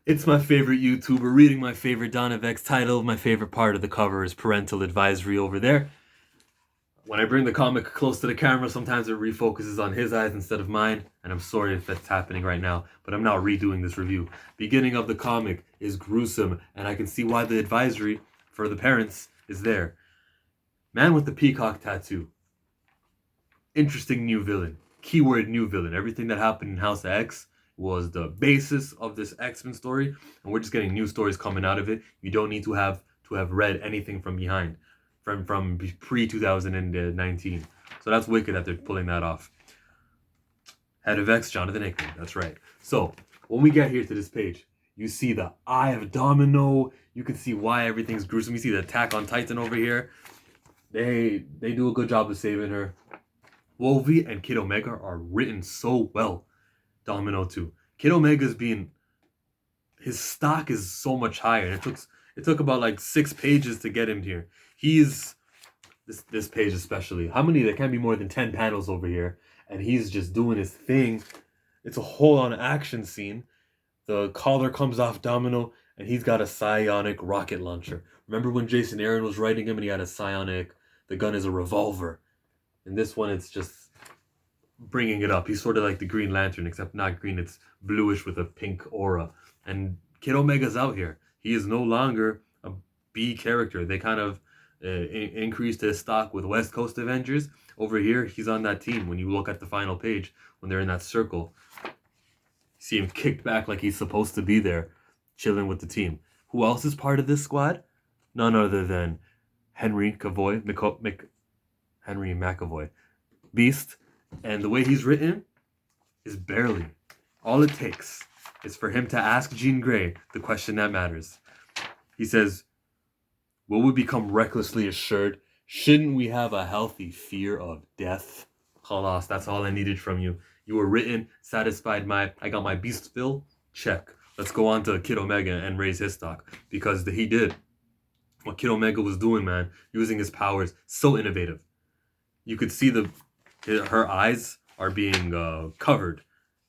It's my favorite YouTuber reading my favorite Dawn of X title. My favorite part of the cover is parental advisory over there. When I bring the comic close to the camera, sometimes it refocuses on his eyes instead of mine, and I'm sorry if that's happening right now, but I'm not redoing this review. Beginning of the comic is gruesome, and I can see why the advisory for the parents is there. Man with the peacock tattoo. Interesting new villain. Keyword new villain. Everything that happened in House of X was the basis of this X-Men story, and we're just getting new stories coming out of it. You don't need to have read anything from behind, from pre 2019. So that's wicked that they're pulling that off. Head of X, Jonathan Hickman. That's right. So when we get here to this page, you see the Eye of Domino. You can see why everything's gruesome. You see the Attack on Titan over here. They do a good job of saving her. Wolvie and Kid Omega are written so well. Domino too. Kid Omega's being, his stock is so much higher. It took about like 6 pages to get him here. He's this page especially. How many? There can't be more than 10 panels over here, and he's just doing his thing. It's a whole on action scene. The collar comes off Domino, and he's got a psionic rocket launcher. Remember when Jason Aaron was writing him, and he had a psionic? The gun is a revolver. In this one, it's just bringing it up. He's sort of like the Green Lantern, except not green. It's bluish with a pink aura. And Kid Omega's out here. He is no longer a B character. They kind of increased his stock with West Coast Avengers. Over here, he's on that team. When you look at the final page, when they're in that circle, you see him kicked back like he's supposed to be there, chilling with the team. Who else is part of this squad? None other than Henry McAvoy, Beast. And the way he's written is barely. All it takes is for him to ask Jean Grey the question that matters. He says, will we become recklessly assured? Shouldn't we have a healthy fear of death? Khalas, that's all I needed from you. You were written, satisfied I got my beast fill, check. Let's go on to Kid Omega and raise his stock. Because he did. What Kid Omega was doing, man, using his powers, so innovative. You could see her eyes are being covered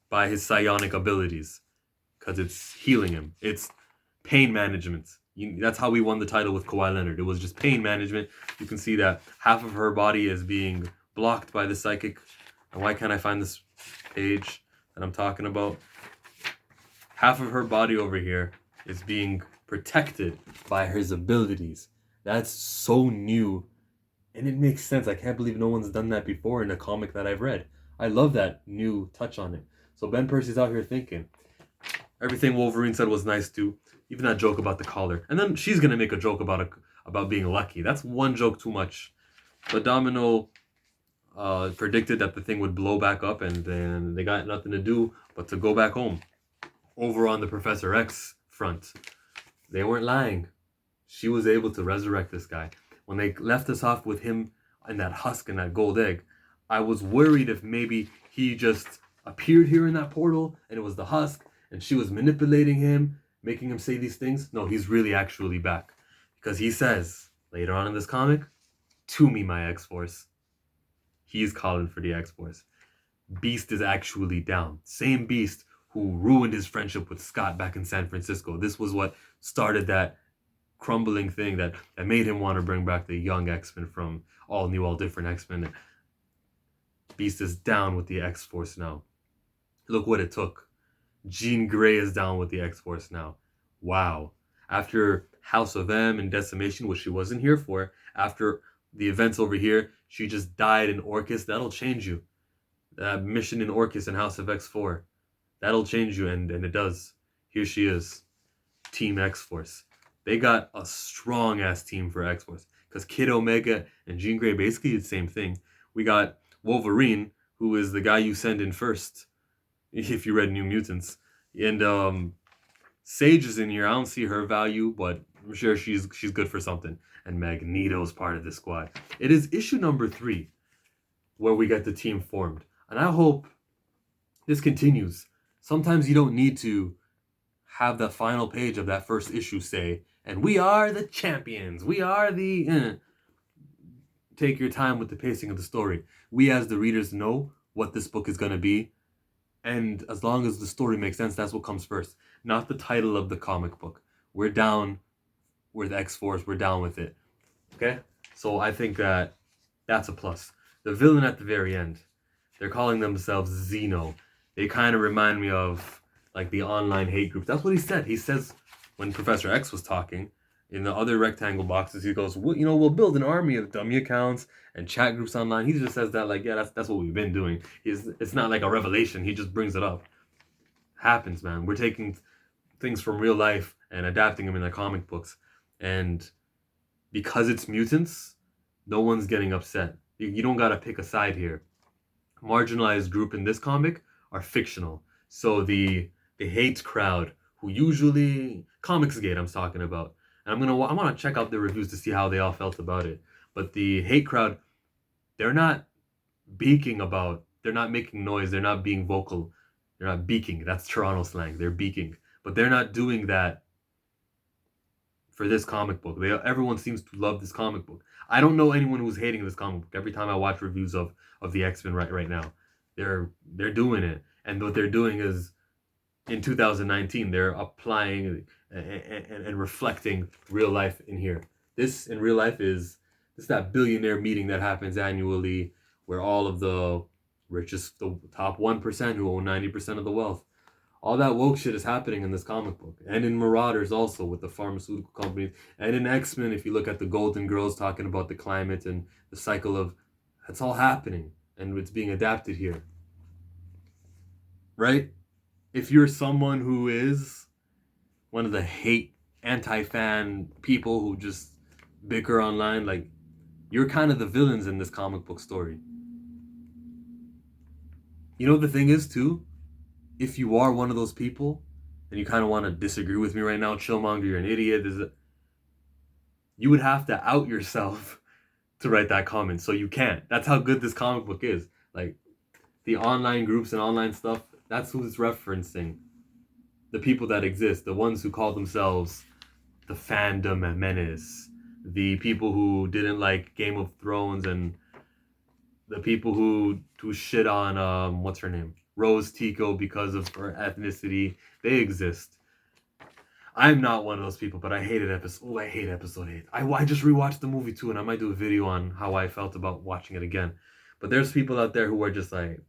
by his psionic abilities because it's healing him. It's pain management. That's how we won the title with Kawhi Leonard. It was just pain management. You can see that half of her body is being blocked by the psychic. And why can't I find this page that I'm talking about? Half of her body over here is being protected by his abilities. That's so new. And it makes sense. I can't believe no one's done that before in a comic that I've read. I love that new touch on it. So Ben Percy's out here thinking. Everything Wolverine said was nice too. Even that joke about the collar. And then she's going to make a joke about being lucky. That's one joke too much. But Domino predicted that the thing would blow back up, and then they got nothing to do but to go back home. Over on the Professor X front, they weren't lying. She was able to resurrect this guy. When they left us off with him and that husk and that gold egg, I was worried if maybe he just appeared here in that portal and it was the husk and she was manipulating him, making him say these things. No, he's really actually back. Because he says, later on in this comic, to me, my X-Force. He's calling for the X-Force. Beast is actually down. Same Beast who ruined his friendship with Scott back in San Francisco. This was what started that crumbling thing that made him want to bring back the young X-Men from all new, all different X-Men. Beast is down with the X-Force now. Look what it took. Jean Grey is down with the X-Force now. Wow. After House of M and Decimation, which she wasn't here for, after the events over here, she just died in Orcus. That'll change you. That mission in Orcus in House of X4. That'll change you, and it does. Here she is. Team X-Force. They got a strong-ass team for X-Force. Because Kid Omega and Jean Grey basically the same thing. We got Wolverine, who is the guy you send in first, if you read New Mutants. And Sage is in here. I don't see her value, but I'm sure she's good for something. And Magneto's part of the squad. It is issue number 3 where we get the team formed. And I hope this continues. Sometimes you don't need to have the final page of that first issue say, and we are the champions. We are the... Take your time with the pacing of the story. We as the readers know what this book is going to be. And as long as the story makes sense, that's what comes first, not the title of the comic book. We're down with X-Force, we're down with it. Okay? So I think that that's a plus. The villain at the very end, they're calling themselves Xeno. They kind of remind me of like the online hate groups. That's what he said. He says when Professor X was talking in the other rectangle boxes, he goes, well, we'll build an army of dummy accounts and chat groups online. He just says that like, yeah, that's what we've been doing. It's not like a revelation. He just brings it up. Happens, man. We're taking things from real life and adapting them in the comic books. And because it's mutants, no one's getting upset. You don't gotta pick a side here. Marginalized group in this comic are fictional. So the hate crowd, who usually Comicsgate I'm talking about, and I want to check out the reviews to see how they all felt about it. But the hate crowd, they're not they're not making noise, they're not being vocal, they're not beaking. That's Toronto slang. They're beaking, but they're not doing that for this comic book. Everyone seems to love this comic book. I don't know anyone who's hating this comic book. Every time I watch reviews of the X-Men right now, they're doing it, and what they're doing is in 2019 they're applying and reflecting real life in here. This in real life is that billionaire meeting that happens annually where all of the richest, the top 1% who own 90% of the wealth, all that woke shit is happening in this comic book, and in Marauders also with the pharmaceutical companies, and in X-Men if you look at the Golden Girls talking about the climate and the cycle of, it's all happening and it's being adapted here, right? If you're someone who is one of the anti-fan people who just bicker online, like, you're kind of the villains in this comic book story. You know what the thing is too? If you are one of those people and you kind of want to disagree with me right now, Chillmonger, you're an idiot, you would have to out yourself to write that comment. So you can't. That's how good this comic book is. Like, the online groups and online stuff, that's who it's referencing. The people that exist, the ones who call themselves the fandom menace, the people who didn't like Game of Thrones, and the people who shit on what's her name, Rose Tico, because of her ethnicity. They exist. I'm not one of those people, but I hate episode 8. I just rewatched the movie too, and I might do a video on how I felt about watching it again. But there's people out there who are just like,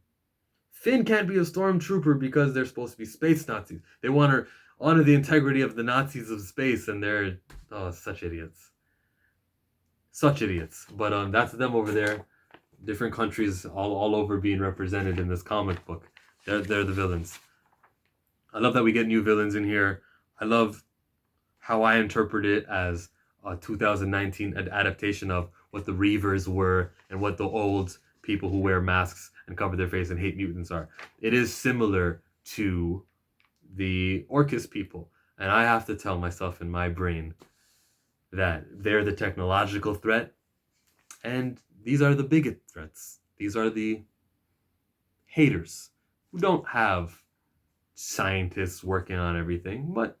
Finn can't be a stormtrooper because they're supposed to be space Nazis. They want to honor the integrity of the Nazis of space, and they're such idiots. Such idiots. But that's them over there. Different countries all over being represented in this comic book. They're the villains. I love that we get new villains in here. I love how I interpret it as a 2019 adaptation of what the Reavers were and what the old people who wear masks and cover their face and hate mutants are. It is similar to the Orcus people. And I have to tell myself in my brain that they're the technological threat, and these are the bigot threats. These are the haters who don't have scientists working on everything, but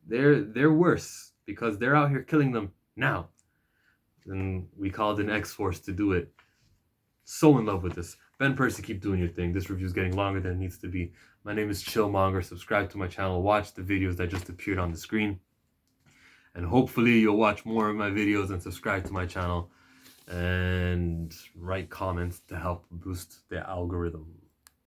they're worse because they're out here killing them now. And we called in X-Force to do it. So in love with this. Ben Percy, keep doing your thing. This review is getting longer than it needs to be. My name is Chillmonger. Subscribe to my channel. Watch the videos that just appeared on the screen. And hopefully you'll watch more of my videos and subscribe to my channel. And write comments to help boost the algorithm.